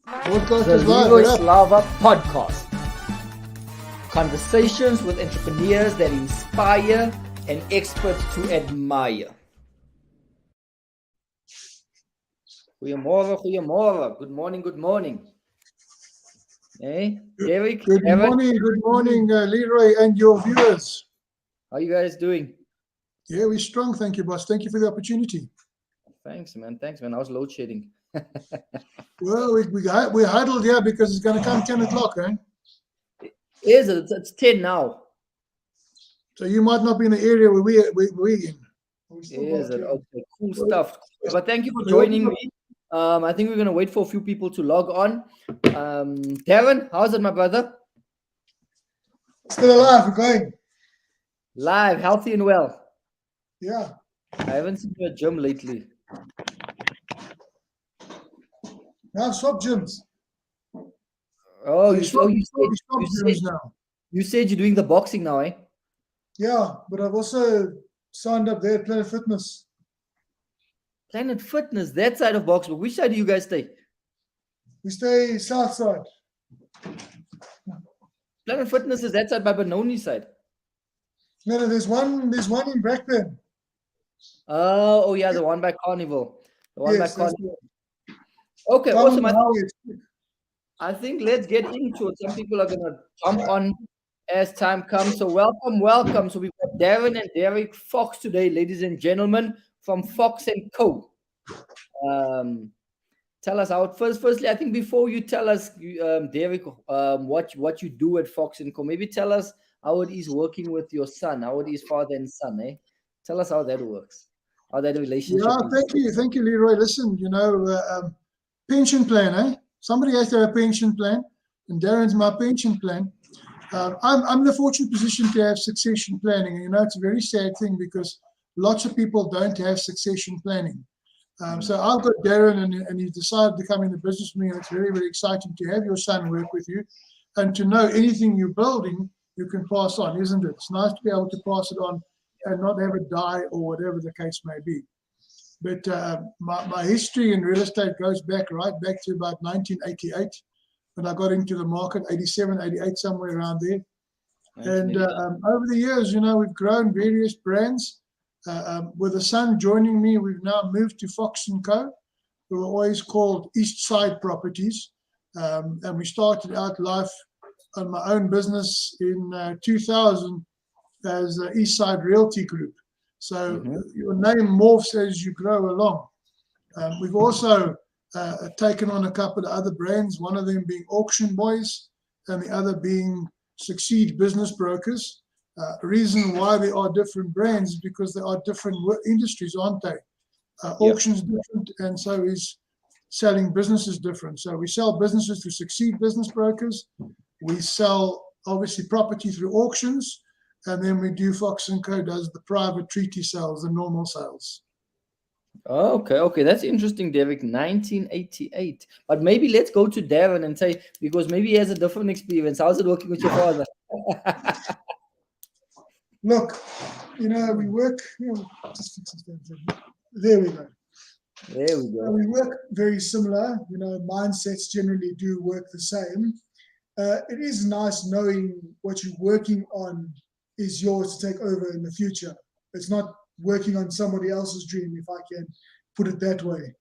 The LEROY SLAVA podcast. Conversations with entrepreneurs that inspire and experts to admire. Goeiemorgen. Good morning. Hey, Derek. Good morning, Leroy and your viewers. How are you guys doing? Yeah, we're strong. Thank you, boss. Thank you for the opportunity. Thanks, man. I was load shedding. Well, we're huddled here because it's going to come 10 o'clock, eh? Is it? It's 10 now. So you might not be in the area where we're in. Is it? Okay, cool stuff. But thank you for joining me. I think we're going to wait for a few people to log on. Darren, how's it, my brother? Still alive, we're going. Live, healthy and well. Yeah. I haven't seen you at gym lately. Now stop gyms. Oh, you stop gyms now. You said you're doing the boxing now, eh? Yeah, but I've also signed up there at Planet Fitness. Planet Fitness, that side of boxing. Which side do you guys stay? We stay south side. Planet Fitness is that side by Benoni side. No, there's one in Blackburn. Oh yeah, the one by Carnival. The one yes, by Carnival. Okay, awesome. I think let's get into it. Some people are gonna jump on as time comes. So welcome. So we've got Darren and Derek Fox today, ladies and gentlemen, from Fox & Co. Tell us out firstly. I think before you tell us, Derek, what you do at Fox & Co. Maybe tell us how it is working with your son. How it is father and son, eh? Tell us how that works. How that relationship. Yeah, thank you, Leroy. Listen, pension plan, eh? Somebody has to have a pension plan, and Darren's my pension plan. I'm in the fortunate position to have succession planning. And, it's a very sad thing because lots of people don't have succession planning. So I've got Darren, and he's decided to come in the business with me, and it's very, very exciting to have your son work with you and to know anything you're building, you can pass on, isn't it? It's nice to be able to pass it on and not have it die or whatever the case may be. But my history in real estate goes right back to about 1988 when I got into the market, 87, 88, somewhere around there. And over the years, we've grown various brands. With the son joining me, we've now moved to Fox & Co. We were always called East Side Properties. And we started out life on my own business in 2000 as the East Side Realty Group. So your name morphs as you grow along. We've also taken on a couple of other brands, one of them being Auction Boys and the other being Succeed Business Brokers. Reason why they are different brands is because they are different industries, aren't they? Auction's different, and so is selling businesses different. So we sell businesses through Succeed Business Brokers. We sell, obviously, property through auctions. And then we do Fox & Co. does the private treaty sales, the normal sales. Okay, that's interesting, Derek. 1988. But maybe let's go to Darren and say, because maybe he has a different experience. How's it working with your father? Look, we work. Just fix this. There we go. We work very similar. Mindsets generally do work the same. It is nice knowing what you're working on is yours to take over in the future. It's not working on somebody else's dream, if I can put it that way.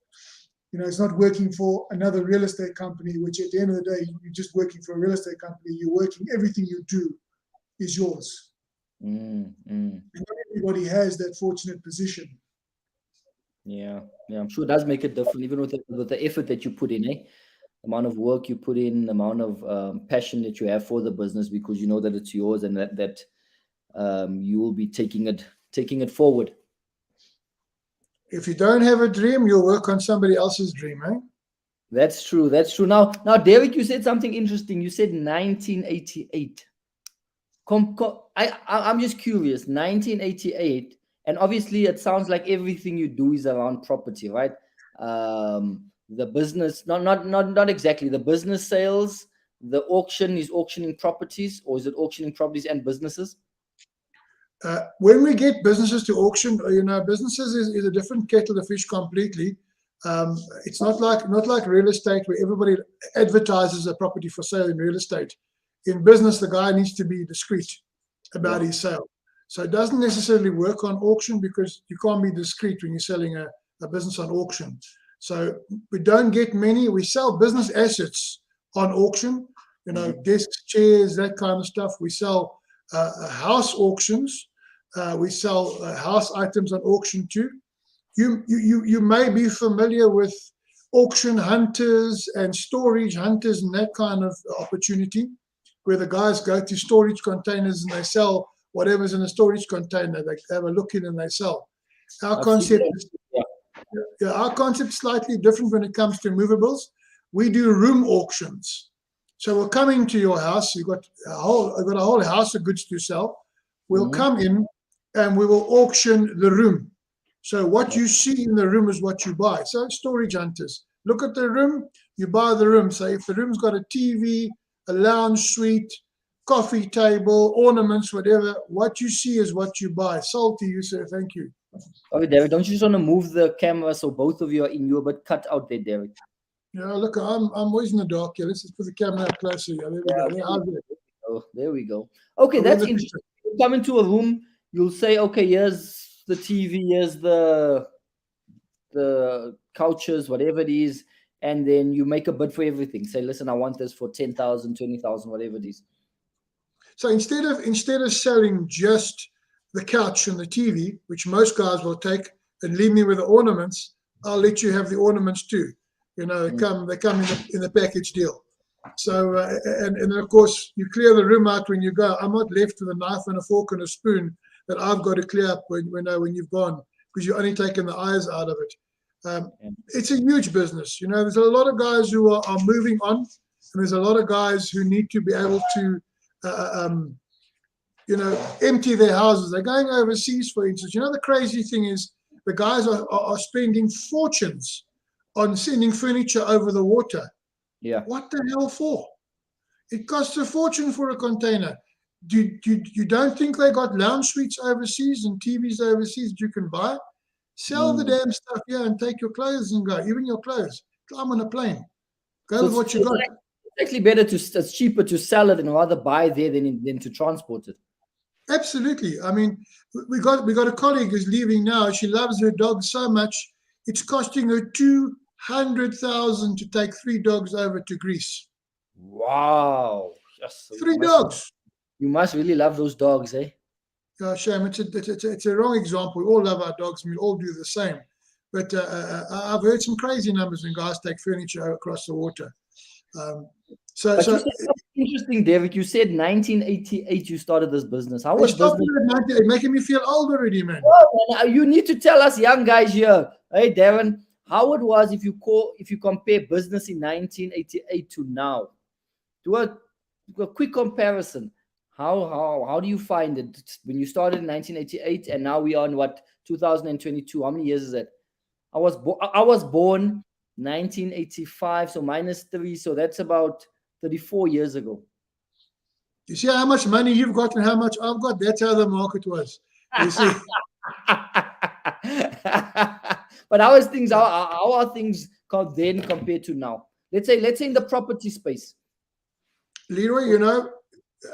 It's not working for another real estate company, which at the end of the day, you're just working for a real estate company. You're working, everything you do is yours. And not everybody has that fortunate position. Yeah, I'm sure it does make it different, even with the effort that you put in, eh? The amount of work you put in, the amount of passion that you have for the business, because you know that it's yours and that you will be taking it forward. If you don't have a dream, you'll work on somebody else's dream, eh? That's true. Now, Derek, you said something interesting. You said 1988. I'm just curious. 1988, and obviously it sounds like everything you do is around property, right? The business, not exactly. The business sales, the auction is auctioning properties, or is it auctioning properties and businesses? When we get businesses to auction, businesses is a different kettle of fish completely. It's not like real estate where everybody advertises a property for sale in real estate. In business, the guy needs to be discreet about his sale. So it doesn't necessarily work on auction because you can't be discreet when you're selling a business on auction. So we don't get many. We sell business assets on auction, desks, chairs, that kind of stuff. We sell house auctions. We sell house items on auction too. You may be familiar with auction hunters and storage hunters and that kind of opportunity, where the guys go to storage containers and they sell whatever's in a storage container. They have a look in and they sell. Our concept is slightly different when it comes to movables. We do room auctions. So we'll come into your house. I've got a whole house of goods to sell. We'll come in and we will auction the room. So what you see in the room is what you buy. So storage hunters, look at the room, you buy the room. So if the room's got a TV, a lounge suite, coffee table, ornaments, whatever, what you see is what you buy. Sold to you, sir. Thank you. Okay, Derek, don't you just want to move the camera so both of you are in? You're a bit cut out there, Derek. Yeah, look, I'm always in the dark. Yeah, let's just put the camera up closer. Yeah, there we go. There we go. Okay, that's interesting. You come into a room, you'll say, okay, here's the TV, here's the couches, whatever it is, and then you make a bid for everything. Say, listen, I want this for 10,000, 20,000, whatever it is. So instead of selling just the couch and the TV, which most guys will take and leave me with the ornaments, I'll let you have the ornaments too. They come in the package deal. So and of course you clear the room out when you go. I'm not left with a knife and a fork and a spoon that I've got to clear up when you've gone, because you're only taking the eyes out of it. It's a huge business. There's a lot of guys who are moving on, and there's a lot of guys who need to be able to empty their houses. They're going overseas, for instance. The crazy thing is the guys are spending fortunes on sending furniture over the water. Yeah. What the hell for? It costs a fortune for a container. You don't think they got lounge suites overseas and TVs overseas that you can buy? Sell the damn stuff here and take your clothes and go. Even your clothes. Climb on a plane. Go with what you got. It's actually better it's cheaper to sell it and rather buy there than to transport it. Absolutely. I mean, we got a colleague who's leaving now. She loves her dog so much. It's costing her 200,000 to take 3 dogs over to Greece. Wow. Yes, 3 dogs. You must really love those dogs, eh? Shame. It's a wrong example. We all love our dogs and we all do the same. But I've heard some crazy numbers when guys take furniture across the water. So you said interesting, David. You said 1988 you started this business. How was business? It's making me feel old already, man. Oh, you need to tell us young guys here. Hey, Darren, how it was if you compare business in 1988 to now. Do a quick comparison. How do you find it when you started in 1988 and now we are in 2022? How many years is that? I was born 1985, so -3, so that's about 34 years ago. You see how much money you've got and how much I've got? That's how the market was. You see. But how are things then compared to now? Let's say in the property space. Leroy,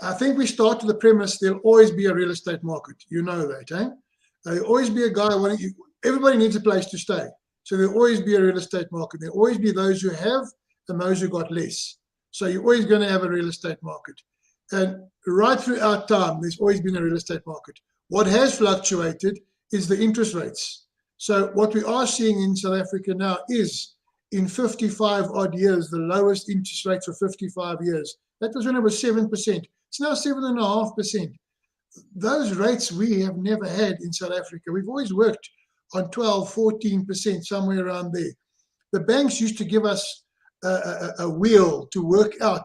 I think we start with the premise there'll always be a real estate market. You know that, eh? There'll always be a guy everybody needs a place to stay. So there'll always be a real estate market. There'll always be those who have and those who got less. So you're always going to have a real estate market. And right throughout time, there's always been a real estate market. What has fluctuated is the interest rates. So what we are seeing in South Africa now is, in 55 odd years, the lowest interest rates for 55 years. That was when it was 7%. It's now 7.5%. Those rates we have never had in South Africa. We've always worked on 12, 14%, somewhere around there. The banks used to give us a wheel to work out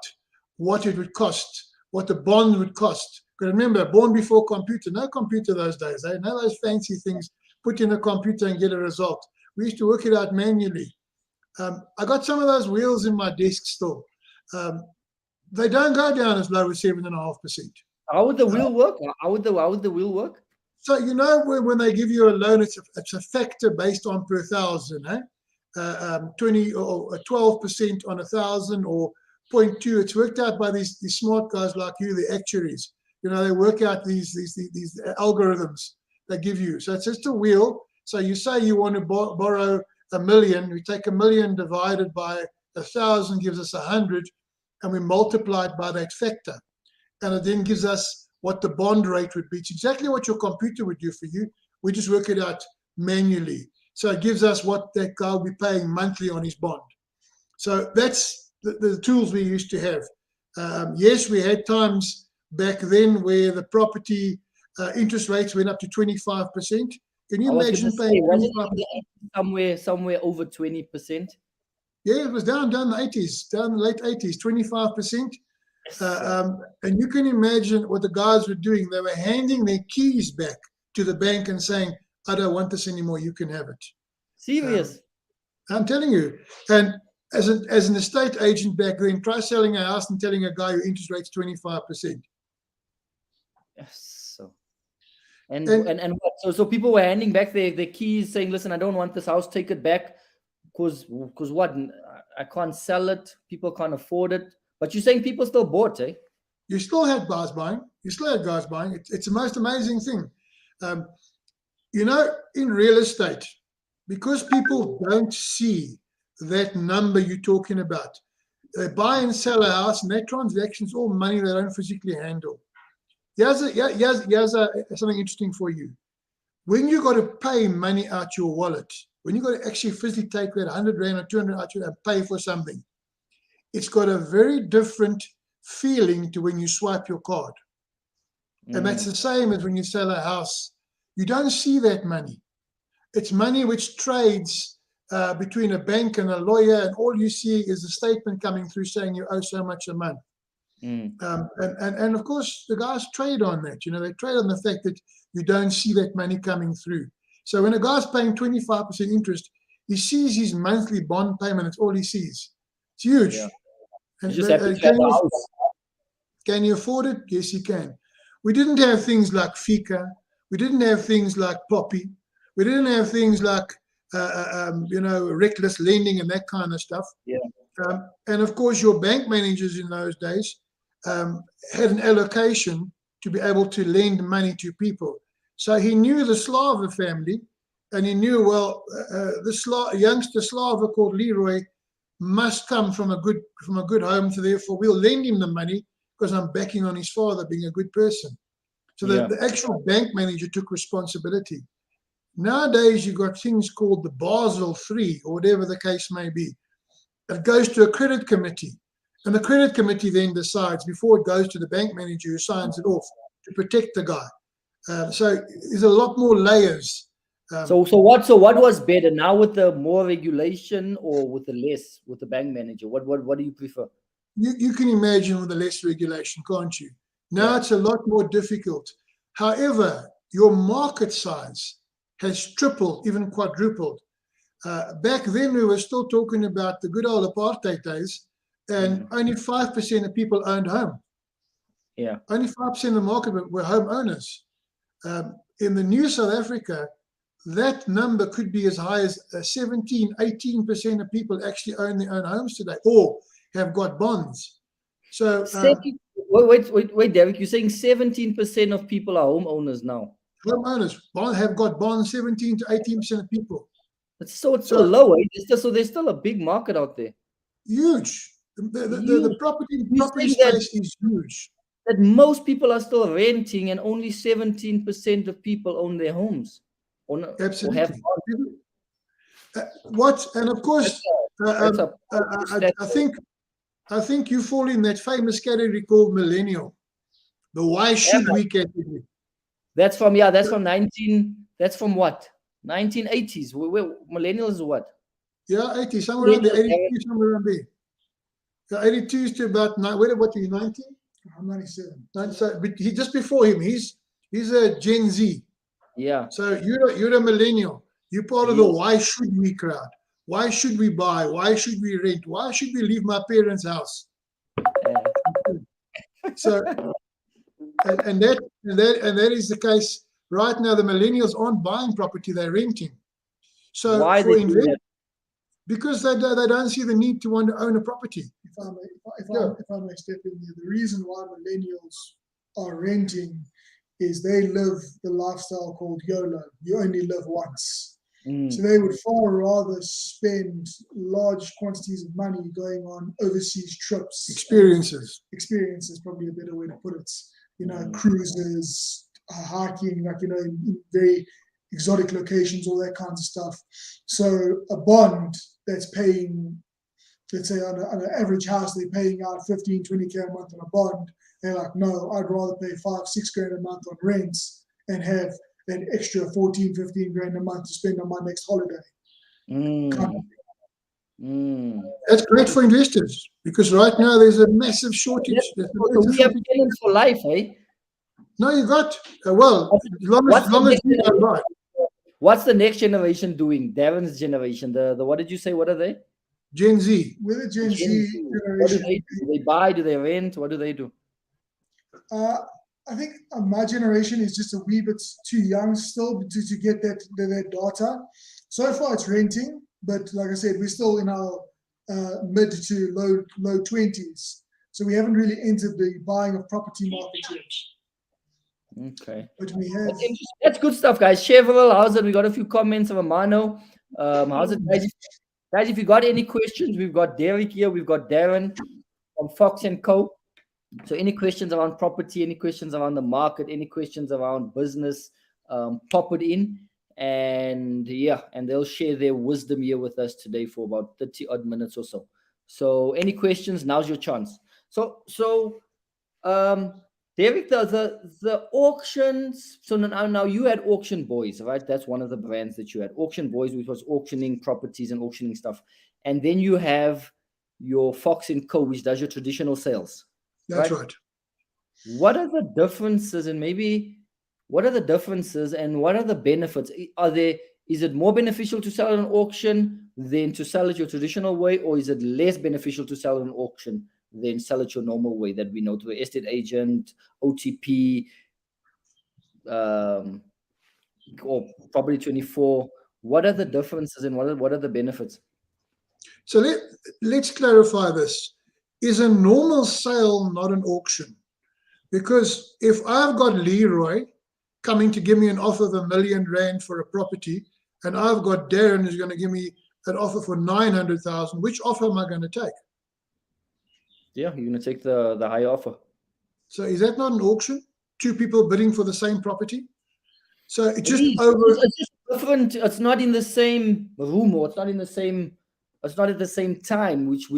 what it would cost, what the bond would cost. Because remember, born before computer, no computer those days, eh? No those fancy things, put in a computer and get a result. We used to work it out manually. I got some of those wheels in my desk still. They don't go down as low as 7.5%. How would the wheel work? How would the wheel work? So when they give you a loan, it's a factor based on per thousand, eh? 20 or 12% on 1,000 or 0.2. It's worked out by these smart guys like you, the actuaries. You know, they work out these algorithms they give you. So it's just a wheel. So you say you want to borrow $1 million. We take $1 million divided by 1,000 gives us 100, and we multiply it by that factor. And it then gives us what the bond rate would be. It's exactly what your computer would do for you. We just work it out manually. So it gives us what that guy will be paying monthly on his bond. So that's the tools we used to have. Yes, we had times back then where the property interest rates went up to 25%. Can you imagine paying 25%? Somewhere over 20%? Yeah, it was down the 80s, down the late 80s, 25%. And you can imagine what the guys were doing. They were handing their keys back to the bank and saying, I don't want this anymore, you can have it. Serious? I'm telling you. And as an estate agent back then, try selling a house and telling a guy your interest rate's 25%. Yes. And what? So people were handing back their keys saying, listen, I don't want this house, take it back. Because what? I can't sell it. People can't afford it. But you're saying people still bought, eh? You still had guys buying. You still had guys buying. It's the most amazing thing. You know, in real estate, because people don't see that number you're talking about, they buy and sell a house, and that transaction's all money they don't physically handle. Here's something interesting for you. When you got to pay money out your wallet, when you got to actually physically take that 100 Rand or 200 out and pay for something, it's got a very different feeling to when you swipe your card. And that's the same as when you sell a house. You don't see that money. It's money which trades between a bank and a lawyer, and all you see is a statement coming through saying you owe so much a month. And of course, the guys trade on that. You know, they trade on the fact that you don't see that money coming through. So when a guy's paying 25% interest, he sees his monthly bond payment. It's all he sees. It's huge. Yeah. And, just have to have the house. Can you afford it? Yes, you can. We didn't have things like Fika. We didn't have things like Poppy. We didn't have things like, reckless lending and that kind of stuff. Yeah. And of course, your bank managers in those days had an allocation to be able to lend money to people. So he knew the Slava family, and he knew, well, the youngster Slava called Leroy must come from a good home, so therefore we'll lend him the money because I'm backing on his father being a good person. So the actual bank manager took responsibility. Nowadays, you've got things called the Basel III, or whatever the case may be. It goes to a credit committee, and the credit committee then decides before it goes to the bank manager who signs it off to protect the guy. So there's a lot more layers. So what was better now, with the more regulation or with the less, with the bank manager? What do you prefer? You can imagine with the less regulation, can't you? Now it's a lot more difficult. However, your market size has tripled, even quadrupled. Back then, we were still talking about the good old apartheid days, and only 5% of people owned home. Yeah. Only 5% of the market were homeowners. In the new South Africa, that number could be as high as 17, 18% of people actually own their own homes today, or have got bonds. So wait, Derek, you're saying 17% of people are homeowners now? Homeowners have got bonds, 17 to 18% of people. It's still low. There's still a big market out there. Huge. The property space is huge. That most people are still renting, and only 17% of people own their homes. Absolutely. Or have and of course, I think you fall in that famous category called millennial, the why should we category. That's from what? 1980s. Millennials is what? Yeah, 80, somewhere around the 82, somewhere around there. The 82 to about, what are you, 90? I'm 97. But just before him, he's a Gen Z. Yeah. So you're a millennial. You're part of the why should we crowd. Why should we buy? Why should we rent? Why should we leave my parents' house? So, and that is the case right now. The millennials aren't buying property; they're renting. So because they don't see the need to want to own a property. If I may step in here, the reason why millennials are renting is they live the lifestyle called YOLO. You only live once. So they would far rather spend large quantities of money going on overseas trips. Experiences. Experiences, probably a better way to put it. You know, cruises, hiking, like, you know, in very exotic locations, all that kind of stuff. So a bond that's paying, let's say on an average house, they're paying out 15, 20K a month on a bond. They're like, no, I'd rather pay 5, 6 grand a month on rents and have that extra 14, 15 grand a month to spend on my next holiday. That's great for investors, because right now there's a massive shortage. So we have tenants for life, eh? No, you got, well, as long as you are right. What's the next generation doing? Darren's generation. The what did you say? What are they? Gen Z. We're the Gen Z generation. What do they do? Do they buy? Do they rent? What do they do? I think my generation is just a wee bit too young still to get that data. So far it's renting, but like I said, we're still in our mid to low 20s. So we haven't really entered the buying of property market yet. Okay. But we have. That's good stuff, guys. Chevrolet, how's it? We got a few comments of Amano. How's it, guys? Guys, if you got any questions, we've got Derek here. We've got Darren from Fox & Co. So any questions around property, any questions around the market, any questions around business, pop it in. And yeah, and they'll share their wisdom here with us today for about 30 odd minutes or so. So any questions, now's your chance. So Derek, the auctions. So now you had Auction Boys, right? That's one of the brands that you had. Auction Boys, which was auctioning properties and auctioning stuff. And then you have your Fox & Co, which does your traditional sales. That's right. What are the differences, and maybe what are the differences and what are the benefits? Is it more beneficial to sell at an auction than to sell it your traditional way, or is it less beneficial to sell at an auction than sell it your normal way that we know through estate agent, OTP, or Property 24? What are the differences and what are the benefits? So let's clarify this. Is a normal sale not an auction? Because if I've got Leroy coming to give me an offer of R1 million for a property, and I've got Darren who's going to give me an offer for 900,000, which offer am I going to take? Yeah, you're going to take the higher offer. So is that not an auction? Two people bidding for the same property? So it's just it's just different. It's not in the same room, or it's not at the same time, which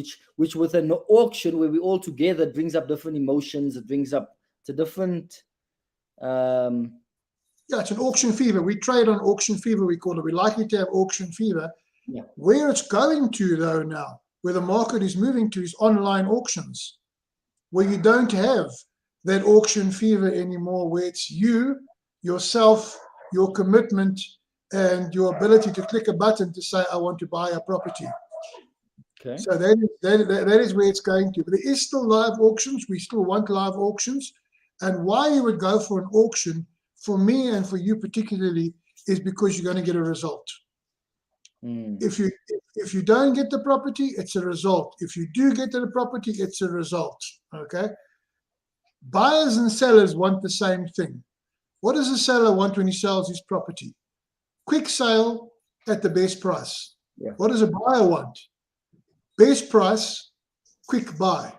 with an auction where we all together, it brings up different emotions. It brings up to different. It's an auction fever. We trade on auction fever, we call it. We're likely to have auction fever. Yeah. Where it's going to, though, now, where the market is moving to, is online auctions, where you don't have that auction fever anymore, where it's you, yourself, your commitment, and your ability to click a button to say, I want to buy a property. Okay. So that is where it's going to. But there is still live auctions. We still want live auctions. And why you would go for an auction, for me and for you particularly, is because you're going to get a result. If you don't get the property, it's a result. If you do get the property, it's a result. Okay. Buyers and sellers want the same thing. What does a seller want when he sells his property? Quick sale at the best price. Yeah. What does a buyer want? Best price, quick buy.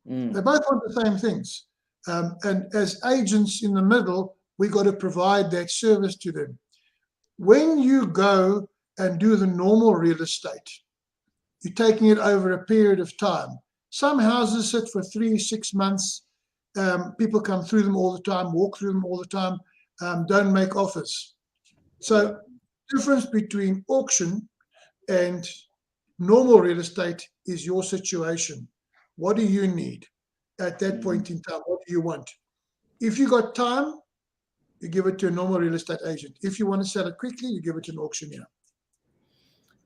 They both want the same things. And as agents in the middle, we got to provide that service to them. When you go and do the normal real estate, you're taking it over a period of time. Some houses sit for 3-6 months. People come through them all the time, walk through them all the time, don't make offers. So difference between auction and normal real estate is your situation. What do you need at that point in time? What do you want? If you got time, you give it to a normal real estate agent. If you want to sell it quickly, you give it to an auctioneer.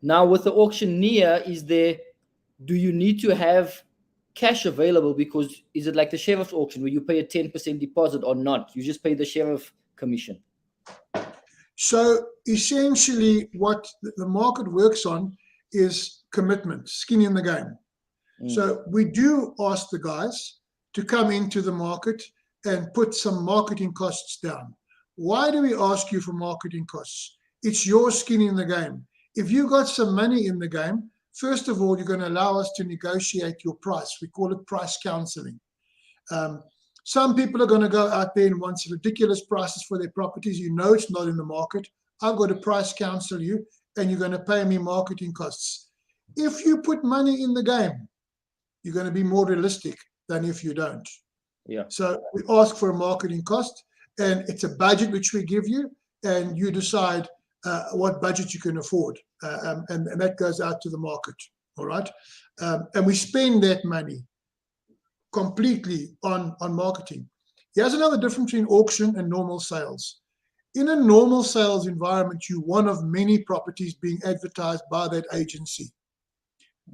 Now, with the auctioneer, do you need to have cash available? Because is it like the sheriff's auction where you pay a 10% deposit or not? You just pay the sheriff commission. So essentially what the market works on is commitment, skin in the game. So we do ask the guys to come into the market and put some marketing costs down. Why do we ask you for marketing costs? It's your skin in the game. If you got some money in the game, first of all, you're going to allow us to negotiate your price. We call it price counseling. Some people are going to go out there and want ridiculous prices for their properties. You know it's not in the market. I've got to price counsel you, and you're going to pay me marketing costs. If you put money in the game, you're going to be more realistic than if you don't. Yeah. So we ask for a marketing cost, and it's a budget which we give you, and you decide what budget you can afford, and that goes out to the market. All right, and we spend that money completely on marketing. Here's another difference between auction and normal sales. In a normal sales environment, you're one of many properties being advertised by that agency.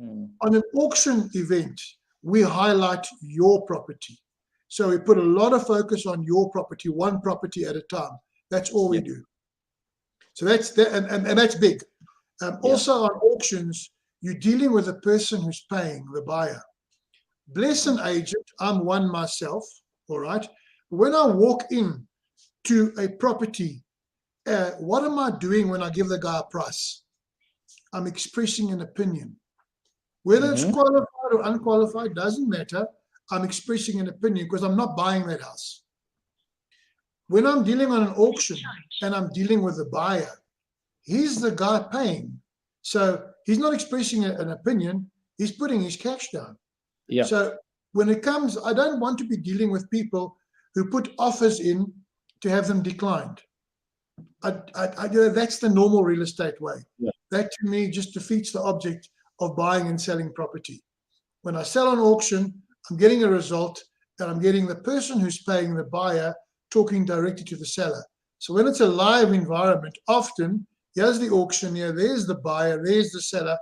On an auction event, we highlight your property. So we put a lot of focus on your property, one property at a time. That's all we do. So that's and that's big. Also on auctions, you're dealing with a person who's paying, the buyer. Bless an agent, I'm one myself, all right? When I walk in to a property, what am I doing when I give the guy a price? I'm expressing an opinion. Whether it's qualified or unqualified, doesn't matter. I'm expressing an opinion because I'm not buying that house. When I'm dealing on an auction and I'm dealing with a buyer, he's the guy paying. So he's not expressing an opinion, he's putting his cash down. Yeah. So when it comes, I don't want to be dealing with people who put offers in to have them declined. That's the normal real estate way. Yeah. That to me just defeats the object of buying and selling property. When I sell on auction, I'm getting a result, and I'm getting the person who's paying the buyer talking directly to the seller. So when it's a live environment, often here's the auctioneer, there's the buyer, there's the seller.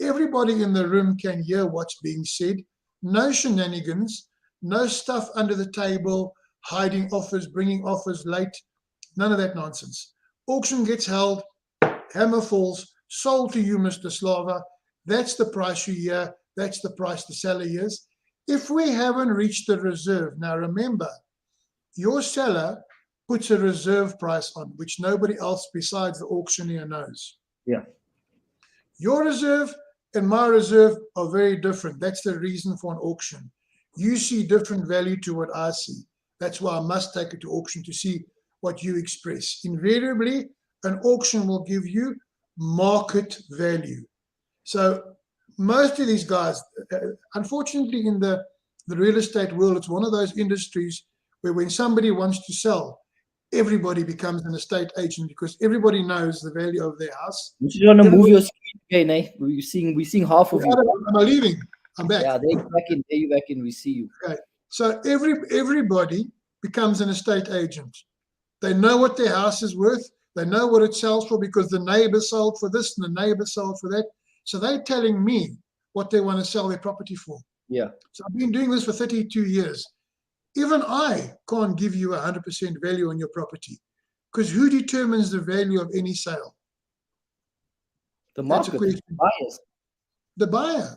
Everybody in the room can hear what's being said. No shenanigans, no stuff under the table, hiding offers, bringing offers late. None of that nonsense. Auction gets held, hammer falls, sold to you, Mr. Slava. That's the price you hear. That's the price the seller hears. If we haven't reached the reserve, now remember, your seller puts a reserve price on, which nobody else besides the auctioneer knows. Yeah. Your reserve and my reserve are very different. That's the reason for an auction. You see different value to what I see. That's why I must take it to auction to see what you express. Invariably, an auction will give you market value. So most of these guys, unfortunately in the real estate world, it's one of those industries where when somebody wants to sell, everybody becomes an estate agent because everybody knows the value of their house. You want to move your screen again, eh? We're seeing half of you. Am I leaving? I'm back. Yeah, there you back in. We see you. Okay. So everybody becomes an estate agent. They know what their house is worth. They know what it sells for because the neighbor sold for this and the neighbor sold for that. So they're telling me what they want to sell their property for. Yeah. So I've been doing this for 32 years. Even I can't give you 100% value on your property because who determines the value of any sale? The market, the buyers. The buyer.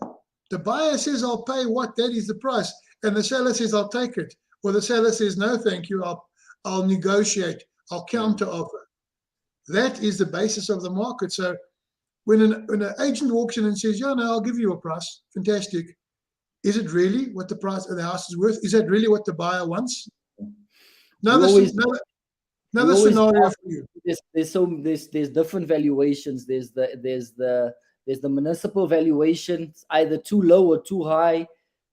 The buyer says, I'll pay what? That is the price. And the seller says, I'll take it. Or the seller says, no, thank you. I'll negotiate. I'll counter offer. That is the basis of the market. So when an agent walks in and says, yeah, no, I'll give you a price. Fantastic. Is it really what the price of the house is worth? Is that really what the buyer wants? Another scenario for you. There's different valuations. There's the municipal valuation, it's either too low or too high.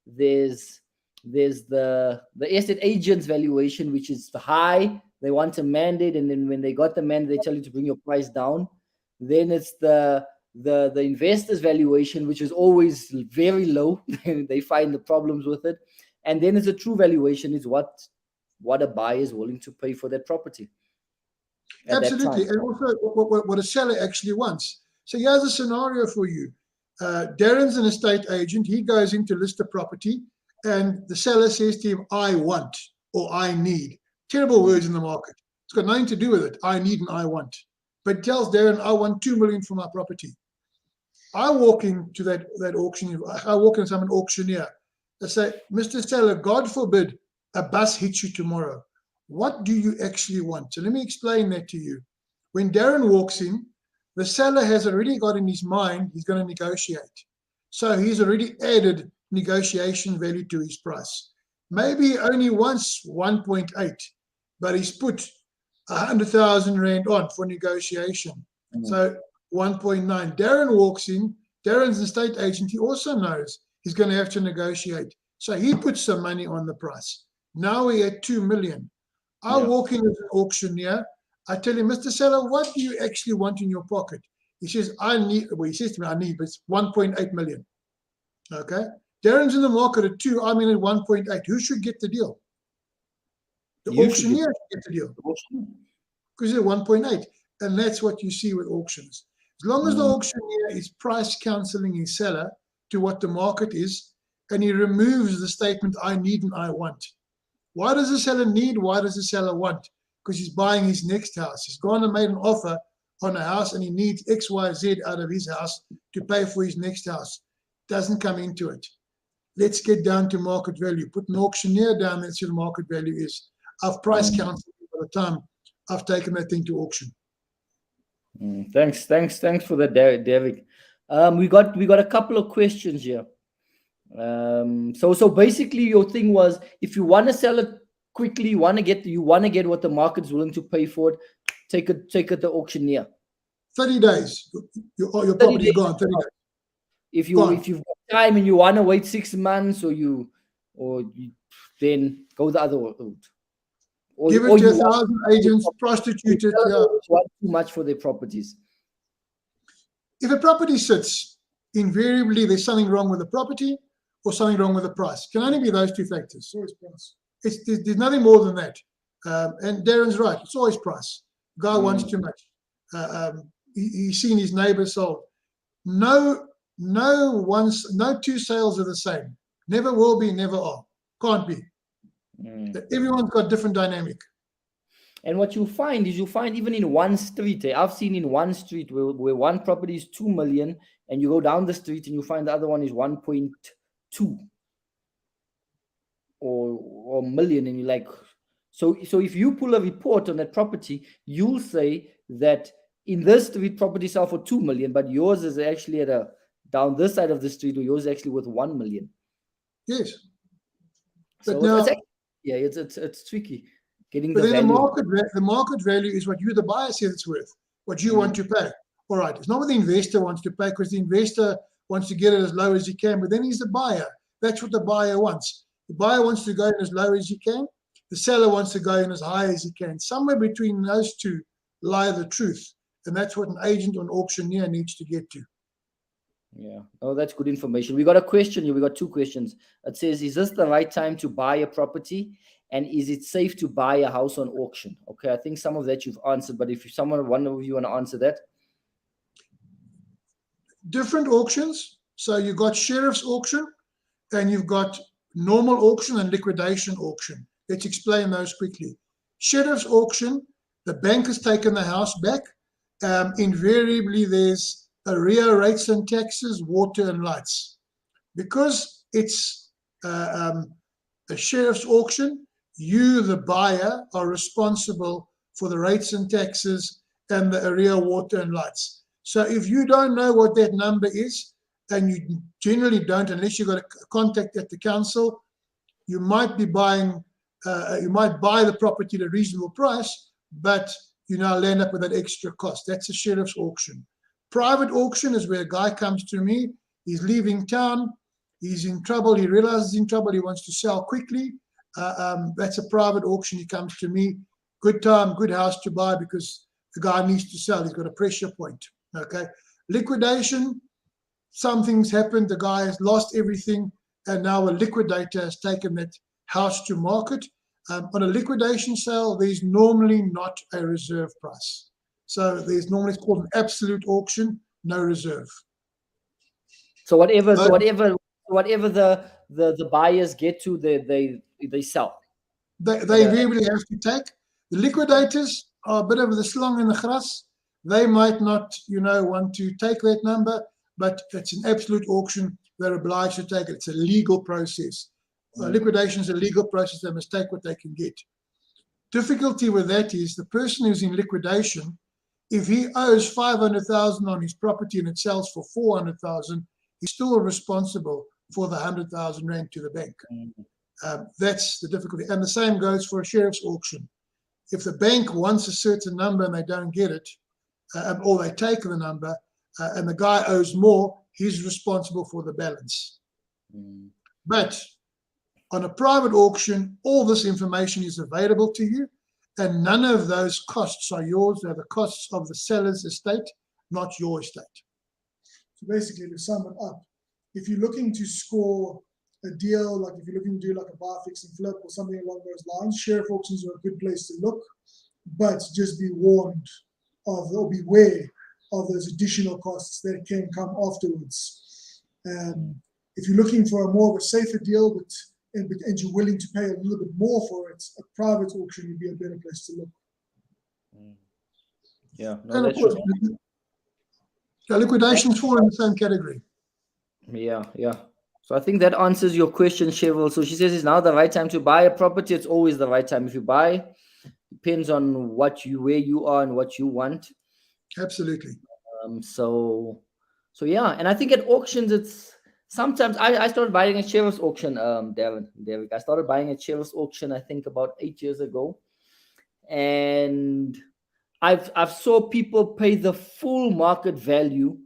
There's the estate agent's valuation, which is high. They want a mandate, and then when they got the mandate, they tell you to bring your price down. Then it's the investor's valuation, which is always very low. They find the problems with it. And then it's a true valuation, is what a buyer is willing to pay for that property. Absolutely. And also what a seller actually wants. So here's a scenario for you. Darren's an estate agent. He goes in to list a property, and the seller says to him, I want, or I need. Terrible words in the market. It's got nothing to do with it. I need and I want. But tells Darren, I want 2 million for my property. I walk into that auction. I walk into some auctioneer. I say, Mr. Seller, God forbid a bus hits you tomorrow. What do you actually want? So let me explain that to you. When Darren walks in, the seller has already got in his mind he's going to negotiate. So he's already added negotiation value to his price. Maybe he only wants 1.8, but he's put 100,000 Rand on for negotiation. So 1.9. Darren walks in. Darren's an estate agent. He also knows he's going to have to negotiate. So he puts some money on the price. Now we're at 2 million. I walk in as an auctioneer. I tell him, Mr. Seller, what do you actually want in your pocket? He says, he says to me, I need, but it's 1.8 million. Okay. Darren's in the market at 2, I'm in at 1.8. Who should get the deal? The auctioneer should get the deal. Because it's 1.8. And that's what you see with auctions. As long as the auctioneer is price counseling his seller to what the market is, and he removes the statement, I need and I want. Why does the seller need? Why does the seller want? Because he's buying his next house. He's gone and made an offer on a house and he needs X, Y, Z out of his house to pay for his next house. Doesn't come into it. Let's get down to market value. Put an auctioneer down, that's what market value is. I've price counted by the time I've taken that thing to auction. Thanks for that, Derek. We got a couple of questions here. So basically your thing was, if you want to sell it quickly, you want to get what the market's willing to pay for it, take it to auctioneer. 30 days. Your property's gone. 30 days. If you've got time and you want to wait 6 months, or you then go the other route. Give it to 1,000 agents, prostitute it. Too much for their properties. If a property sits, invariably there's something wrong with the property or something wrong with the price. It can only be those two factors. Always price. There's nothing more than that. And Darren's right. It's always price. The guy wants too much. He's seen his neighbor sold. No two sales are the same. Never will be, never are. Can't be. Everyone's got different dynamic. And what you'll find even in one street, I've seen in one street where one property is 2 million, and you go down the street and you find the other one is 1.2 or million, and you're like, so if you pull a report on that property, you'll say that in this street property sell for 2 million, but yours is actually down this side of the street, or yours is actually worth 1 million. Yes. But now, it's tricky getting the value. The market value is what you, the buyer, says it's worth, what you want to pay. All right, it's not what the investor wants to pay, because the investor wants to get it as low as he can, but then he's the buyer. That's what the buyer wants. The buyer wants to go in as low as he can. The seller wants to go in as high as he can. Somewhere between those two lie the truth, and that's what an agent or an auctioneer needs to get to. Yeah. Oh, that's good information. We got a question here. We got 2 questions. It says, is this the right time to buy a property? And is it safe to buy a house on auction? Okay, I think some of that you've answered, but if one of you want to answer that. Different auctions. So you've got sheriff's auction, and you've got normal auction and liquidation auction. Let's explain those quickly. Sheriff's auction, the bank has taken the house back. Invariably, there's arrear rates and taxes, water and lights. Because it's a sheriff's auction, you, the buyer, are responsible for the rates and taxes and the arrear water and lights. So if you don't know what that number is, and you generally don't, unless you've got a contact at the council, you might be buying, you might buy the property at a reasonable price, but you now land up with that extra cost. That's a sheriff's auction. Private auction is where a guy comes to me, he's leaving town, he's in trouble, he realizes he's in trouble, he wants to sell quickly. That's a private auction. He comes to me, good time, good house to buy, because the guy needs to sell, he's got a pressure point. Okay. Liquidation, something's happened, the guy has lost everything, and now a liquidator has taken that house to market. On a liquidation sale, there's normally not a reserve price. So there's normally, it's called an absolute auction, no reserve. So whatever the buyers get to, they sell. They really have to take. The liquidators are a bit of the slong in the grass. They might not, want to take that number, but it's an absolute auction. They're obliged to take it. It's a legal process. Liquidation is a legal process. They must take what they can get. Difficulty with that is the person who's in liquidation, if he owes 500,000 on his property and it sells for 400,000, he's still responsible for the 100,000 rand to the bank. That's the difficulty. And the same goes for a sheriff's auction. If the bank wants a certain number and they don't get it, or they take the number and the guy owes more, he's responsible for the balance. But on a private auction, all this information is available to you, and none of those costs are yours. They're the costs of the seller's estate, not your estate. So basically, to sum it up, if you're looking to score a deal, like if you're looking to do like a buy, fix and flip or something along those lines, sheriff auctions are a good place to look, but just be warned of, or beware of those additional costs that can come afterwards. If you're looking for a more of a safer deal, but and you're willing to pay a little bit more for it, a private auction would be a better place to look. Yeah, no, And of that's course, true. liquidations fall in the same category. Yeah. So I think that answers your question, Cheryl. So she says, is now the right time to buy a property? It's always the right time. If you buy, depends on where you are and what you want. Absolutely. So yeah, and I think at auctions, it's sometimes I started buying at sheriff's auction, Darren Derek. I started buying at sheriff's auction, I think about 8 years ago, and I've saw people pay the full market value,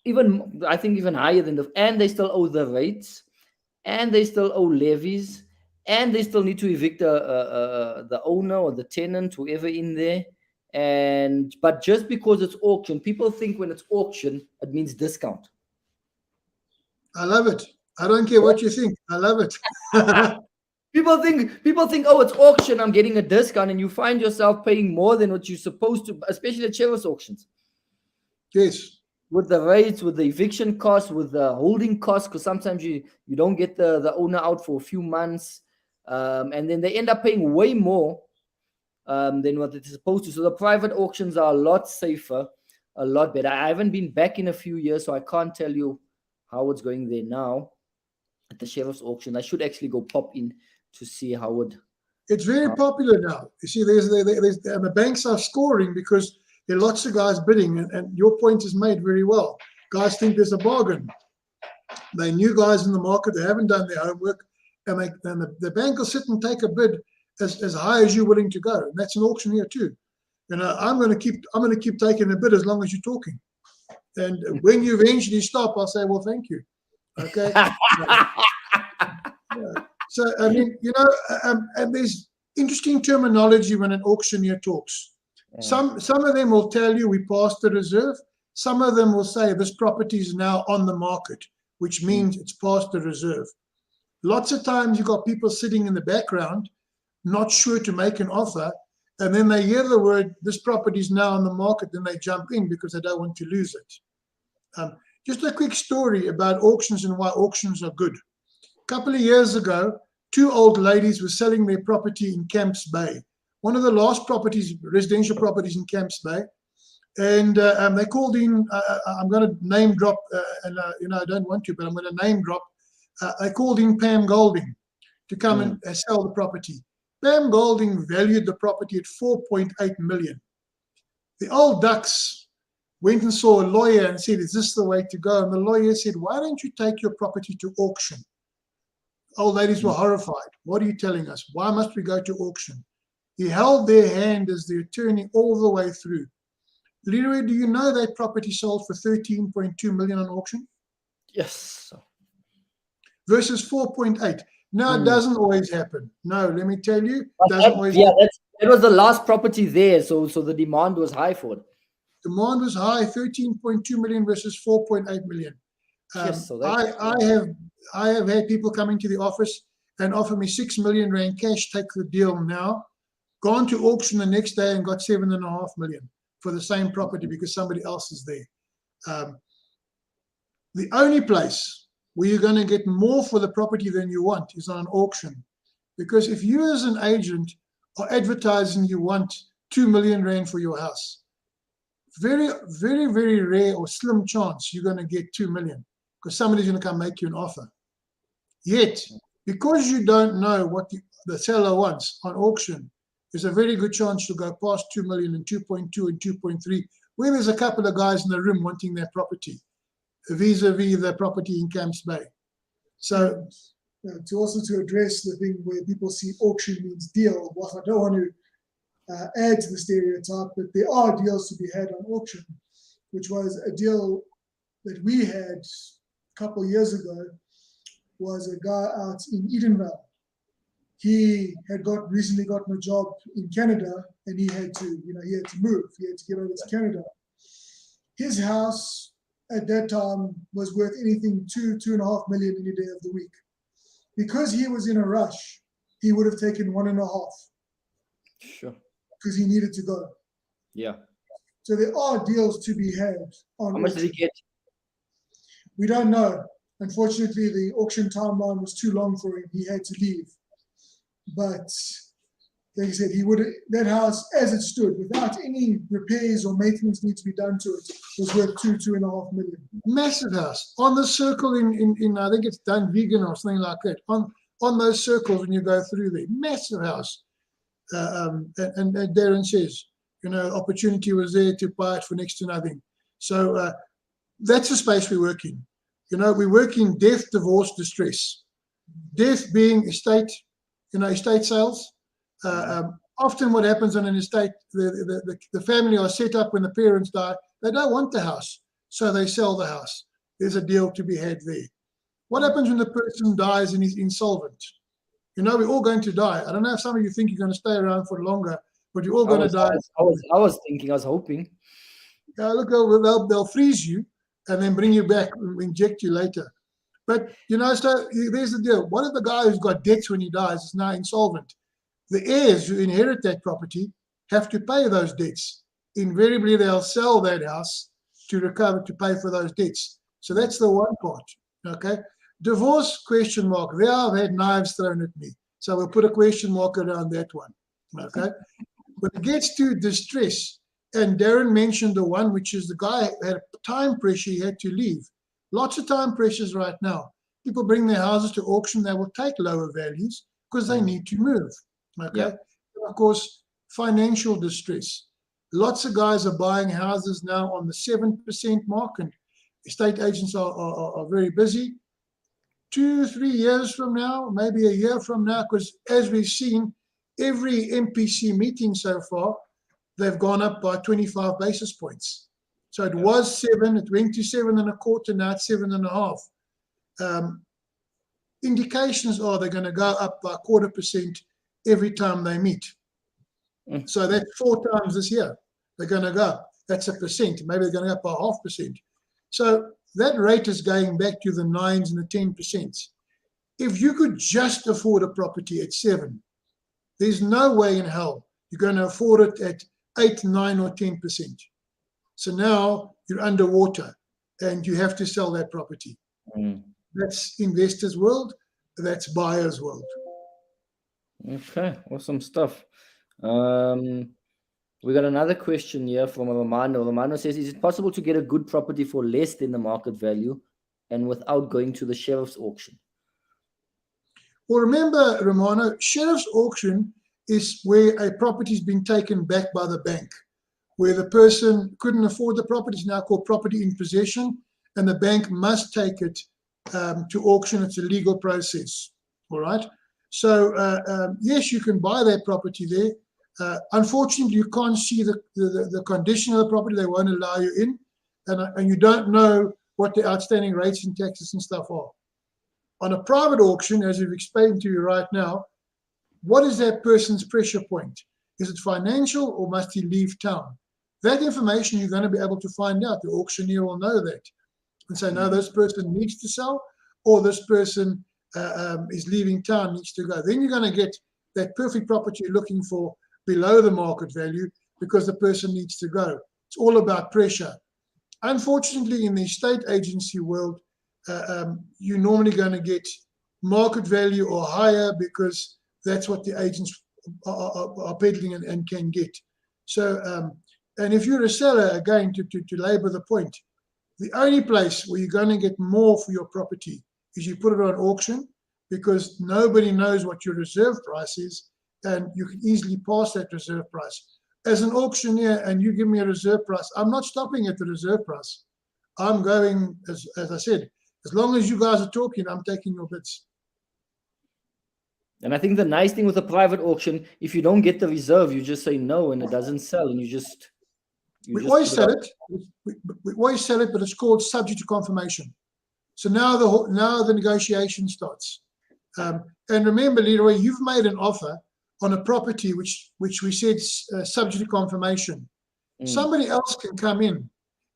even I think even higher than and they still owe the rates, and they still owe levies, and they still need to evict the owner or the tenant, whoever in there. But just because it's auction, people think when it's auction, it means discount. I love it. I don't care what you think. I love it. People think, oh, it's auction, I'm getting a discount, and you find yourself paying more than what you're supposed to, especially at sheriff's auctions. Yes. With the rates, with the eviction costs, with the holding costs, because sometimes you don't get the owner out for a few months, and then they end up paying way more than what it's supposed to. So the private auctions are a lot safer, a lot better. I haven't been back in a few years, so I can't tell you how it's going there now at the sheriff's auction. I should actually go pop in to see how it. It's very popular now. You see, there's and the banks are scoring because there are lots of guys bidding, and your point is made very well. Guys think there's a bargain. They new guys in the market, they haven't done their homework, and the bank will sit and take a bid as high as you're willing to go. And that's an auction here too. And I'm going to keep taking a bid as long as you're talking. And when you eventually stop, I'll say, well, thank you. Okay. So, I mean, and there's interesting terminology when an auctioneer talks. Some of them will tell you we passed the reserve. Some of them will say this property is now on the market, which means it's past the reserve. Lots of times you've got people sitting in the background, not sure to make an offer, and then they hear the word, this property is now on the market, then they jump in because they don't want to lose it. Just a quick story about auctions and why auctions are good. A couple of years ago, two old ladies were selling their property in Camps Bay, one of the last residential properties in Camps Bay. And they called in, I'm going to name drop, I don't want to, but I'm going to name drop. They called in Pam Golding to come and sell the property. Pam Golding valued the property at 4.8 million. The old ducks went and saw a lawyer and said, is this the way to go? And the lawyer said, why don't you take your property to auction? Old ladies were horrified. What are you telling us? Why must we go to auction? He held their hand as the attorney all the way through. Leroy, do you know that property sold for 13.2 million on auction? Yes. Versus 4.8. No, it doesn't always happen. No, let me tell you, that was the last property there, so the demand was high for it. Demand was high, 13.2 million versus 4.8 million. Yes, so I have had people come into the office and offer me 6 million rand cash, take the deal now, gone to auction the next day and got 7.5 million for the same property because somebody else is there. The only place where you're going to get more for the property than you want is on an auction. Because if you as an agent are advertising you want 2 million rand for your house, very, very, very rare or slim chance you're going to get 2 million because somebody's going to come make you an offer. Yet, because you don't know what the seller wants on auction, there's a very good chance you'll go past 2 million and 2.2 and 2.3, where there's a couple of guys in the room wanting their property, vis-a-vis the property in Camps Bay. So, to address the thing where people see auction means deal, whilst I don't want to add to the stereotype, but there are deals to be had on auction, which was a deal that we had a couple of years ago, was a guy out in Edenvale. He had recently gotten a job in Canada, and he had to move. He had to get over to Canada. His house at that time was worth anything 2.5 million any day of the week. Because he was in a rush, he would have taken 1.5. Sure. Because he needed to go. Yeah. So there are deals to be had on How much did he get? We don't know. Unfortunately, the auction timeline was too long for him. He had to leave. But like I said, that house as it stood, without any repairs or maintenance need to be done to it, was worth 2.5 million. Massive house on the circle in I think it's Dunvegan or something like that. On those circles when you go through there, massive house. And Darren says, opportunity was there to buy it for next to nothing. So that's the space we work in. We work in death, divorce, distress. Death being estate sales. Often what happens on an estate, the family are set up when the parents die. They don't want the house, so they sell the house. There's a deal to be had there. What happens when the person dies and is insolvent? We're all going to die. I don't know if some of you think you're going to stay around for longer, but you're all going to die. I was thinking, I was hoping. Look, they'll freeze you and then bring you back and inject you later. But, so there's the deal. What if the guy who's got debts when he dies is now insolvent? The heirs who inherit that property have to pay those debts. Invariably, they'll sell that house to recover, to pay for those debts. So that's the one part, okay? Divorce, question mark. There I've had knives thrown at me. So we'll put a question mark around that one, okay? When it gets to distress, and Darren mentioned the one, which is the guy had time pressure, he had to leave. Lots of time pressures right now. People bring their houses to auction, they will take lower values because they need to move, okay? Yeah. And of course, financial distress. Lots of guys are buying houses now on the 7% mark, and estate agents are very busy. 2-3 years from now, maybe a year from now, because as we've seen, every MPC meeting so far, they've gone up by 25 basis points. So it was 7, it went to 7.25, now it's 7.5. Indications are they're going to go up by 0.25% every time they meet. So that's 4 times this year. They're going to go up. That's 1%. Maybe they're going to go up by 0.5%. So that rate is going back to the 9s and the 10%. If you could just afford a property at 7, there's no way in hell you're going to afford it at 8, 9, or 10%. So now you're underwater and you have to sell that property. That's investors' world. That's buyers' world. Okay, awesome stuff. We got another question here from Romano. Romano says, is it possible to get a good property for less than the market value and without going to the sheriff's auction? Well, remember, Romano, sheriff's auction is where a property has been taken back by the bank, where the person couldn't afford the property. It's now called property in possession, and the bank must take it to auction. It's a legal process, all right? So, yes, you can buy that property there. Unfortunately, you can't see the condition of the property. They won't allow you in, and you don't know what the outstanding rates and taxes and stuff are. On a private auction, as we've explained to you right now, what is that person's pressure point? Is it financial or must he leave town? That information you're going to be able to find out. The auctioneer will know that and say, no, this person needs to sell, or this person is leaving town, needs to go. Then you're going to get that perfect property you're looking for below the market value because the person needs to go. It's all about pressure. Unfortunately, in the estate agency world, you're normally going to get market value or higher because that's what the agents are peddling and can get. So And if you're a seller, again, to labor the point, the only place where you're going to get more for your property is you put it on auction, because nobody knows what your reserve price is, and you can easily pass that reserve price. As an auctioneer, and you give me a reserve price, I'm not stopping at the reserve price. I'm going, as I said, as long as you guys are talking, I'm taking your bids. And I think the nice thing with a private auction, if you don't get the reserve, you just say no and it doesn't sell, and we always sell it. We always sell it, but it's called subject to confirmation. So now the negotiation starts. And remember, Leroy, you've made an offer on a property which we said subject to confirmation. Somebody else can come in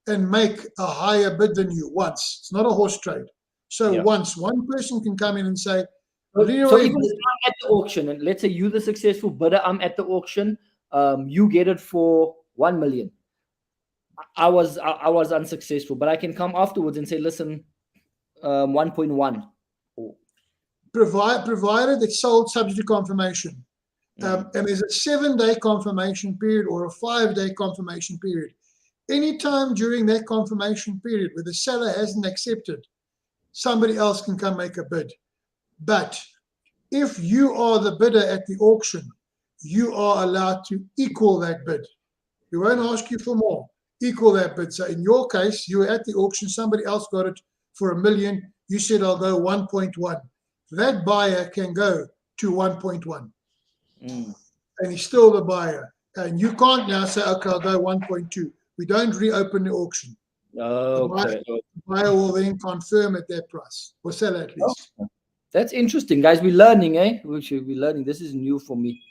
and make a higher bid than you once. It's not a horse trade. So once one person can come in and say, Leroy, so even if I'm at the auction, and let's say you're the successful bidder, I'm at the auction, you get it for 1 million. I was unsuccessful, but I can come afterwards and say, listen, 1.1. Provided it's sold subject to confirmation. And there's a 7-day confirmation period or a 5-day confirmation period. Anytime during that confirmation period where the seller hasn't accepted, somebody else can come make a bid. But if you are the bidder at the auction, you are allowed to equal that bid. We won't ask you for more. Equal that bid. So in your case, you were at the auction, somebody else got it for 1 million. You said, I'll go 1.1. That buyer can go to 1.1. And he's still the buyer. And you can't now say, okay, I'll go 1.2. We don't reopen the auction. Okay. The buyer will then confirm at that price, or sell at least. Okay. That's interesting, guys. We're learning, eh? We should be learning. This is new for me.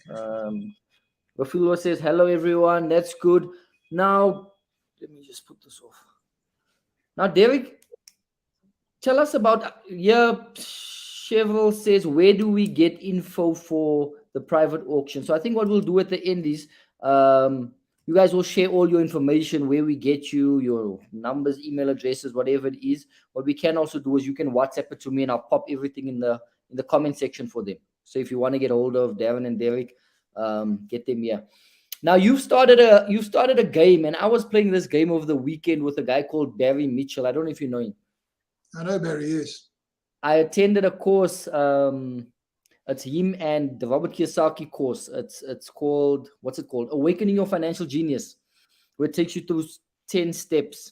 Rafilo says, hello, everyone. That's good. Now, let me just put this off. Now, Derek, tell us about, Cheryl says, where do we get info for the private auction? So I think what we'll do at the end is you guys will share all your information, where we get you, your numbers, email addresses, whatever it is. What we can also do is you can WhatsApp it to me and I'll pop everything in the comment section for them. So if you want to get hold of Darren and Derek, get them here. Now you've started a game, and I was playing this game over the weekend with a guy called Barry Mitchell. I don't know if you know him. I know Barry, yes. I attended a course. It's him and the Robert Kiyosaki course. It's called, what's it called? Awakening Your Financial Genius, where it takes you through 10 steps.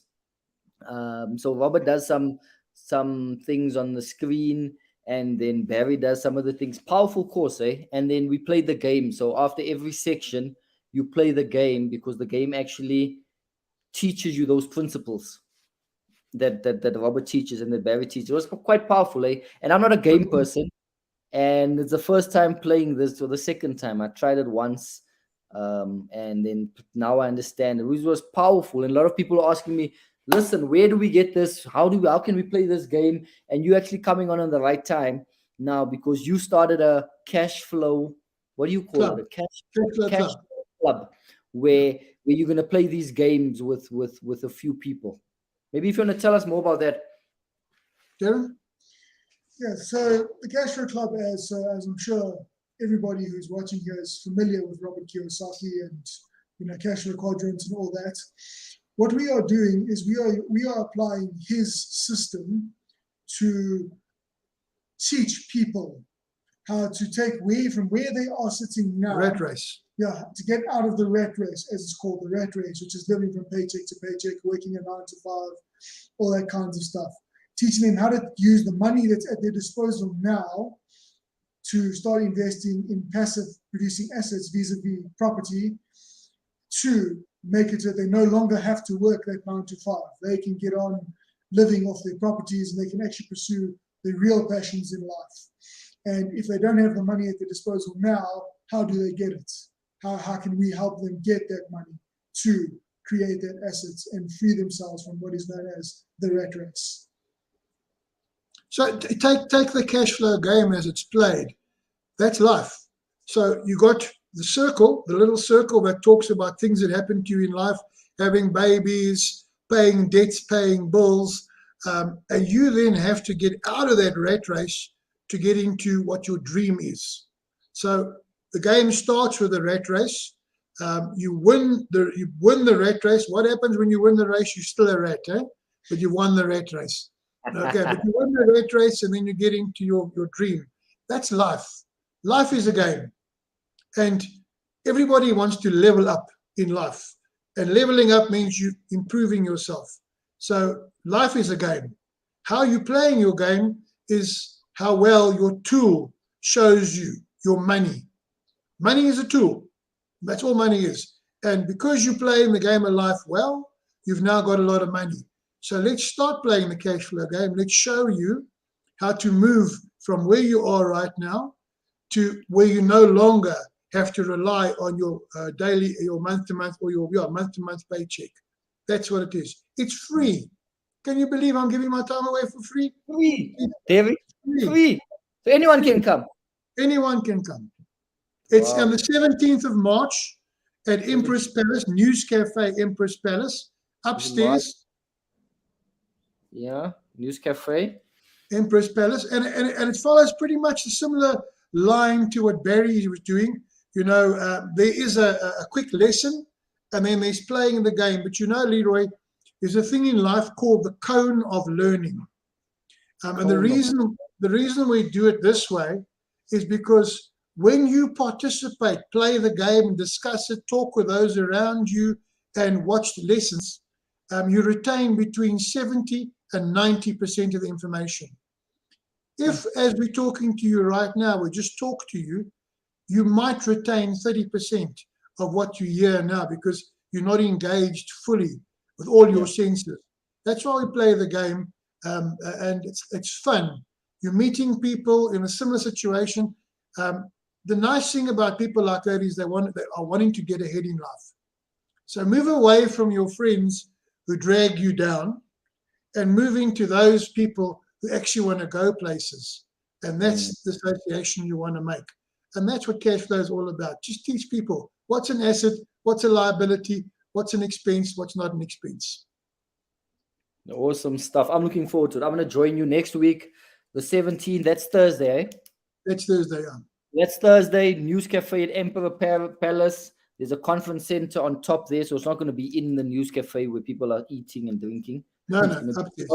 So Robert does some things on the screen, and then Barry does some of the things. Powerful course, eh? And then we played the game. So after every section, you play the game, because the game actually teaches you those principles that Robert teaches and that Barry teaches. It was quite powerful, eh? And I'm not a game person. And it's the first time playing this, or the second time. I tried it once, and then now I understand. It was powerful, and a lot of people are asking me, "Listen, where do we get this? How can we play this game?" And you actually coming on the right time now, because you started a cash flow. What do you call it? A cash club, where you're going to play these games with a few people. Maybe if you want to tell us more about that, Darren. Yeah, so the Cash Flow Club, as I'm sure everybody who's watching here is familiar with Robert Kiyosaki and cash flow quadrants and all that. What we are doing is we are applying his system to teach people how to take from where they are sitting now. Rat race. Yeah, to get out of the rat race, as it's called, the rat race, which is living from paycheck to paycheck, working a 9 to 5, all that kinds of stuff. Teaching them how to use the money that's at their disposal now to start investing in passive producing assets vis-a-vis property, to make it so that they no longer have to work that 9 to 5. They can get on living off their properties, and they can actually pursue their real passions in life. And if they don't have the money at their disposal now, how do they get it? How can we help them get that money to create that assets and free themselves from what is known as the rat race? So take the cash flow game as it's played. That's life. So you got the circle, the little circle that talks about things that happen to you in life, having babies, paying debts, paying bills, and you then have to get out of that rat race to get into what your dream is. So the game starts with a rat race. You win the rat race. What happens when you win the race? You're still a rat, but you won the rat race. Okay, but you win the rat race, and then you get into your dream. That's life. Life is a game, and everybody wants to level up in life. And leveling up means you improving yourself. So life is a game. How you playing your game is how well your tool shows you your money. Money is a tool. That's all money is. And because you're playing the game of life well, you've now got a lot of money. So let's start playing the cash flow game. Let's show you how to move from where you are right now to where you no longer have to rely on your daily, your month-to-month, or your month-to-month paycheck. That's what it is. It's free. Can you believe I'm giving my time away for free? Free, David. Free. So anyone can come. Anyone can come. It's on the 17th of March at Empress Palace, News Cafe, Empress Palace, upstairs. Yeah, News Cafe. Empress Palace. And it follows pretty much a similar line to what Barry was doing. You know, there is a quick lesson, and then there's playing the game. But you know, Leroy, there's a thing in life called the cone of learning. And the reason we do it this way is because when you participate, play the game, discuss it, talk with those around you, and watch the lessons, you retain between 70 and 90% of the information. If, as we're talking to you right now, we just talk to you, you might retain 30% of what you hear now because you're not engaged fully with all your senses. That's why we play the game, and it's fun. You're meeting people in a similar situation. The nice thing about people like that is they are wanting to get ahead in life. So move away from your friends who drag you down and moving to those people who actually want to go places. And that's the association you want to make. And that's what cash flow is all about. Just teach people what's an asset, what's a liability, what's an expense, what's not an expense. Awesome stuff. I'm looking forward to it. I'm going to join you next week, the 17th. That's Thursday, eh? That's Thursday, yeah. That's Thursday, News Cafe at Emperor Palace. There's a conference center on top there, so it's not going to be in the News Cafe where people are eating and drinking. No, upstairs.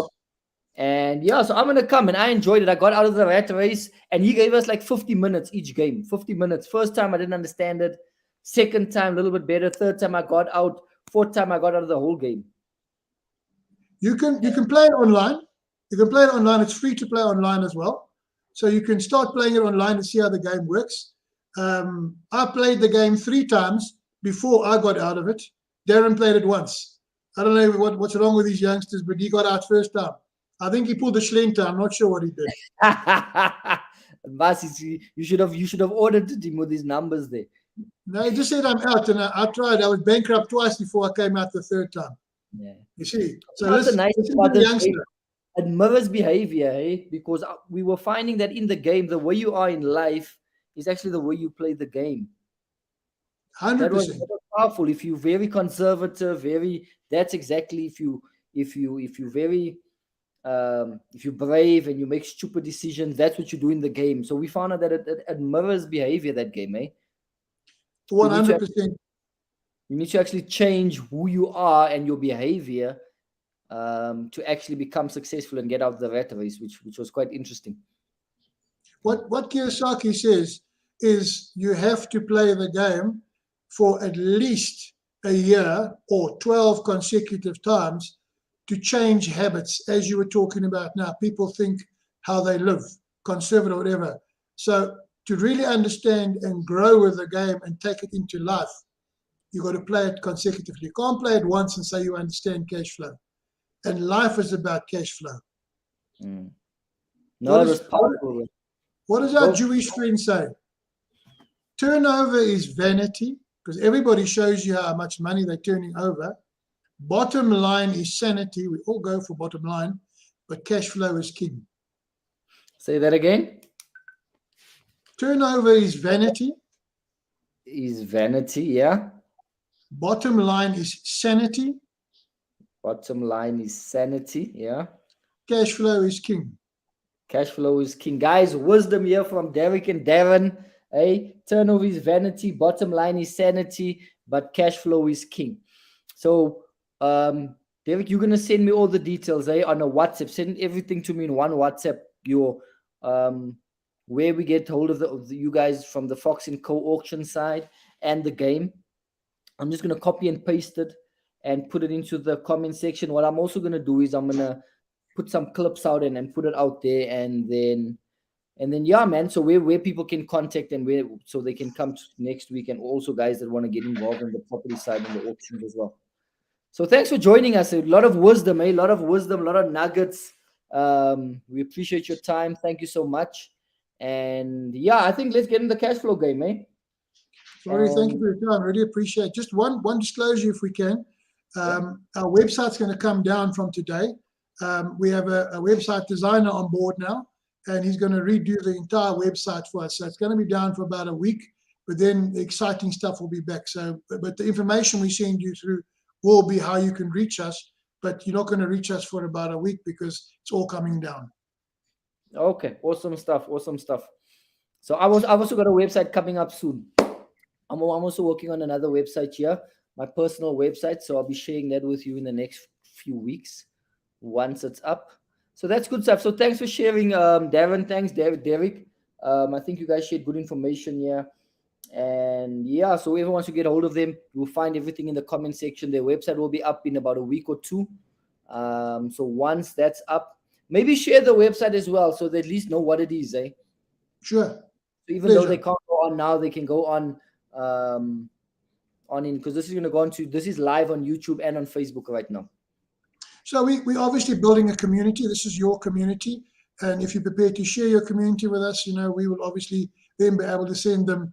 And yeah, so I'm going to come, and I enjoyed it. I got out of the rat race, and he gave us like 50 minutes each game. 50 minutes. First time I didn't understand it. Second time, a little bit better. Third time I got out. Fourth time I got out of the whole game. You can play it online. You can play it online. It's free to play online as well. So you can start playing it online and see how the game works. I played the game 3 times before I got out of it. Darren played it once. I don't know what's wrong with these youngsters, but he got out first time. I think he pulled the Schlenter. I'm not sure what he did. You should have audited him with his numbers there. No, he just said I'm out, and I tried. I was bankrupt twice before I came out the third time. Yeah. You see, so that's a nice part of the youngster. It mirrors behavior, eh? Because we were finding that in the game, the way you are in life is actually the way you play the game. 100%. That was powerful. If you're very conservative, that's exactly if you're very if you're brave and you make stupid decisions, that's what you do in the game. So we found out that it mirrors behavior, that game, eh? 100%. You need to actually change who you are and your behavior to actually become successful and get out of the rat race, which was quite interesting. What Kiyosaki says is you have to play the game for at least a year or 12 consecutive times to change habits, as you were talking about now. People think how they live, conservative or whatever. So to really understand and grow with the game and take it into life, you've got to play it consecutively. You can't play it once and say you understand cash flow. And life is about cash flow. No, it was powerful. What does our Jewish friend say? Turnover is vanity, because everybody shows you how much money they're turning over. Bottom line is sanity. We all go for bottom line, but cash flow is king. Say that again. Turnover is vanity. Is vanity, yeah. Bottom line is sanity. Bottom line is sanity, yeah. Cash flow is king. Cash flow is king. Guys, wisdom here from Derek and Darren. Hey, turnover is vanity. Bottom line is sanity. but cash flow is king. So, Derek, you're gonna send me all the details, on a WhatsApp. Send everything to me in one WhatsApp. Your where we get hold of the you guys from the Fox & Co auction side and the game. I'm just gonna copy and paste it and put it into the comment section. What I'm also gonna do is I'm gonna put some clips out and put it out there, and then yeah, man. So where people can contact and where so they can come next week, and also guys that want to get involved in the property side and the auctions as well. So thanks for joining us. A lot of wisdom, a lot of nuggets. We appreciate your time. Thank you so much. And yeah, I think let's get in the cash flow game, eh? Sorry, thank you for your time. Really appreciate. Just one disclosure, if we can. Our website's going to come down from today. We have a website designer on board now, and he's going to redo the entire website for us. So it's going to be down for about a week, but then the exciting stuff will be back. So, but the information we send you through will be how you can reach us, but you're not going to reach us for about a week because it's all coming down. Okay, awesome stuff. So I've also got a website coming up soon. I'm also working on another website here, my personal website. So I'll be sharing that with you in the next few weeks once it's up. So that's good stuff. So thanks for sharing, Darren. Thanks, Derek. I think you guys shared good information here. And yeah, so whoever wants to get a hold of them, you'll find everything in the comment section. Their website will be up in about a week or two. So once that's up, maybe share the website as well, so they at least know what it is, eh? Sure. So even though they can't go on now, they can go on in, because this is going to go on to, this is live on YouTube and on Facebook right now. So we're obviously building a community. This is your community. And if you're prepared to share your community with us, we will obviously then be able to send them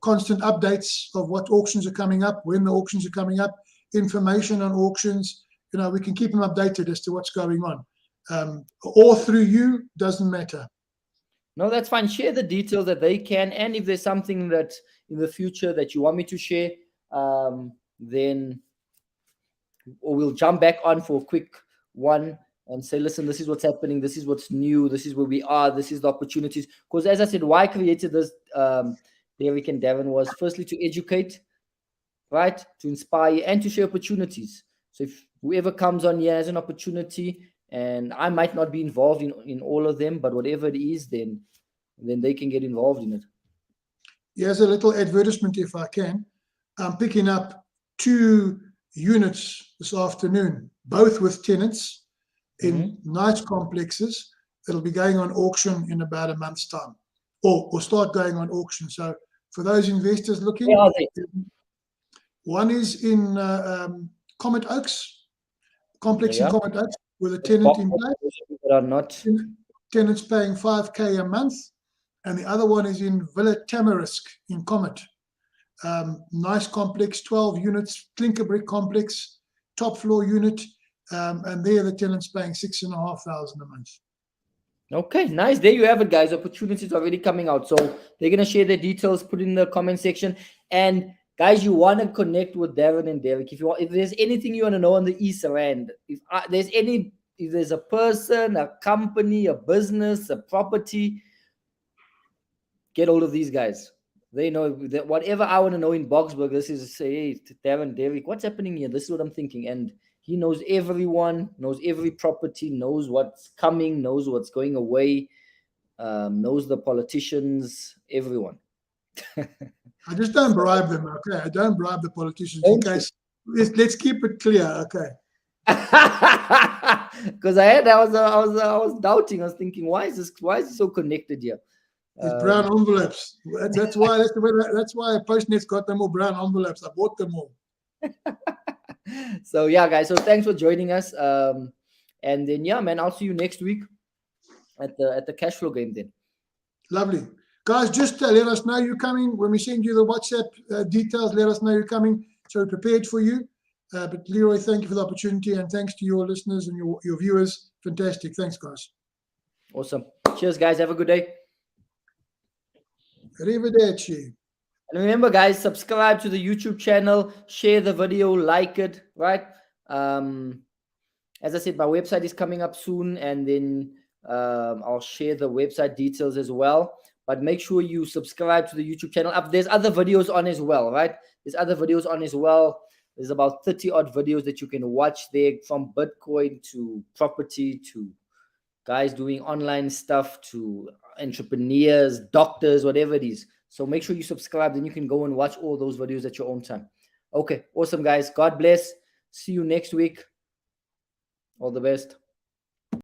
constant updates of what auctions are coming up, when the auctions are coming up, information on auctions. We can keep them updated as to what's going on. Or through you, doesn't matter. No, that's fine. Share the details that they can. And if there's something that in the future that you want me to share, then we'll jump back on for a quick one and say, listen, this is what's happening. This is what's new. This is where we are. This is the opportunities. Because as I said, why I created this, Derek and Darren, was firstly to educate, right? To inspire and to share opportunities. So if whoever comes on here has an opportunity, and I might not be involved in all of them, but whatever it is, then they can get involved in it. Here's a little advertisement, if I can. I'm picking up 2 units this afternoon, both with tenants in nice complexes. It'll be going on auction in about a month's time, or start going on auction. So for those investors looking, where are they? One is in Comet Oaks, complex in Comet Oaks, with a tenant in place. Tenants paying 5K a month. And the other one is in Villa Tamarisk in Comet. Nice complex, 12 units, clinker brick complex, top floor unit. And there the tenant's paying 6,500 a month. Okay, nice. There you have it, guys. Opportunities already coming out. So they're going to share their details, put in the comment section. And guys, you want to connect with Darren and Derek. If there's anything you want to know on the East Rand, if there's a person, a company, a business, a property, get hold of these guys. They know that whatever I want to know in Boksburg, this is say, hey, Darren, Derek, what's happening here? This is what I'm thinking. And he knows everyone, knows every property, knows what's coming, knows what's going away, knows the politicians, everyone. I just don't bribe them, okay? I don't bribe the politicians. In case, let's keep it clear, okay? Because I was doubting. I was thinking, why is he so connected here? It's brown envelopes. That's why Postnet's got them all brown envelopes. I bought them all. So yeah, guys. So thanks for joining us. And then yeah, man, I'll see you next week at the cash flow game then. Lovely. Guys, just let us know you're coming. When we send you the WhatsApp details, let us know you're coming. So we're prepared for you. But Leroy, thank you for the opportunity, and thanks to your listeners and your viewers. Fantastic. Thanks, guys. Awesome. Cheers, guys. Have a good day. Arrivederci. And remember, guys, subscribe to the YouTube channel, share the video, like it, right? As I said, my website is coming up soon, and then I'll share the website details as well. but make sure you subscribe to the YouTube channel. There's other videos on as well, right? There's other videos on as well. There's about 30 odd videos that you can watch there, from Bitcoin to property to guys doing online stuff to entrepreneurs, doctors, whatever it is. So make sure you subscribe, then you can go and watch all those videos at your own time. Okay, awesome, guys. God bless. See you next week. All the best.